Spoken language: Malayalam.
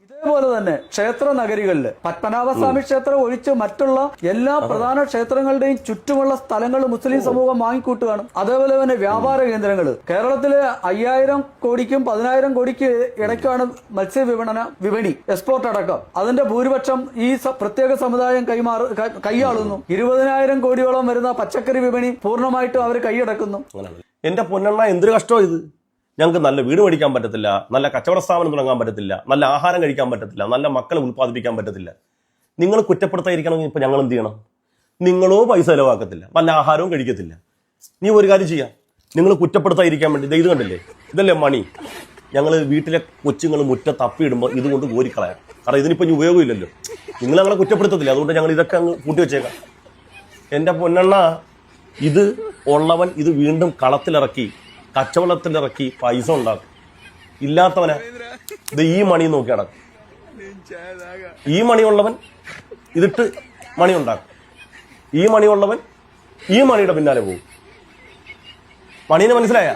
ഇതേപോലെ തന്നെ ക്ഷേത്ര നഗരികളില് പത്മനാഭസ്വാമി ക്ഷേത്രം ഒഴിച്ച് മറ്റുള്ള എല്ലാ പ്രധാന ക്ഷേത്രങ്ങളുടെയും ചുറ്റുമുള്ള സ്ഥലങ്ങൾ മുസ്ലിം സമൂഹം വാങ്ങിക്കൂട്ടുകയാണ്. അതേപോലെ തന്നെ വ്യാപാര കേന്ദ്രങ്ങൾ കേരളത്തിലെ 5000 കോടിക്കും 10000 കോടിക്ക് ഇടയ്ക്കാണ് മത്സ്യ വിപണി എക്സ്പോർട്ട് അടക്കം. അതിന്റെ ഭൂരിപക്ഷം ഈ പ്രത്യേക സമുദായം കൈയാളുന്നു. 20,000 കോടിയോളം വരുന്ന പച്ചക്കറി വിപണി പൂർണ്ണമായിട്ടും അവർ കൈയടക്കുന്നു. എന്റെ പൊന്നെണ്ണ എന്തൊരു കഷ്ടോ ഇത്. ഞങ്ങൾക്ക് നല്ല വീട് മേടിക്കാൻ പറ്റത്തില്ല, നല്ല കച്ചവട സ്ഥാപനം തുടങ്ങാൻ പറ്റത്തില്ല, നല്ല ആഹാരം കഴിക്കാൻ പറ്റത്തില്ല, നല്ല മക്കളെ ഉൽപ്പാദിപ്പിക്കാൻ പറ്റത്തില്ല. നിങ്ങൾ കുറ്റപ്പെടുത്താതിരിക്കണമെങ്കിൽ ഇപ്പൊ ഞങ്ങൾ എന്ത് ചെയ്യണം? നിങ്ങളോ പൈസ ചെലവാക്കത്തില്ല, നല്ല ആഹാരവും കഴിക്കത്തില്ല. നീ ഒരു കാര്യം ചെയ്യാം, നിങ്ങൾ കുറ്റപ്പെടുത്താതിരിക്കാൻ വേണ്ടി ഇത് കണ്ടില്ലേ, ഇതല്ലേ മണി. ഞങ്ങൾ വീട്ടിലെ കൊച്ചുങ്ങൾ മുറ്റ തപ്പിയിടുമ്പോൾ ഇതുകൊണ്ട് കോരിക്കളയാം. കാരണം ഇതിനിപ്പോൾ ഇനി ഉപയോഗമില്ലല്ലോ. നിങ്ങൾ ഞങ്ങളെ കുറ്റപ്പെടുത്തത്തില്ല, അതുകൊണ്ട് ഞങ്ങൾ ഇതൊക്കെ അങ്ങ് കൂട്ടി വെച്ചേക്കാം. എൻ്റെ പൊന്നെണ്ണ, ഇത് ഉള്ളവൻ ഇത് വീണ്ടും കളത്തിലിറക്കി കച്ചവടത്തിലിറക്കി പൈസ ഉണ്ടാക്കും. ഇല്ലാത്തവനെ ഇത് ഈ മണി നോക്കി നടക്കും. ഈ മണിയുള്ളവൻ ഇതിട്ട് മണി ഉണ്ടാക്കും. ഈ മണിയുള്ളവൻ ഈ മണിയുടെ പിന്നാലെ പോകും. മണീനെ മനസ്സിലായ?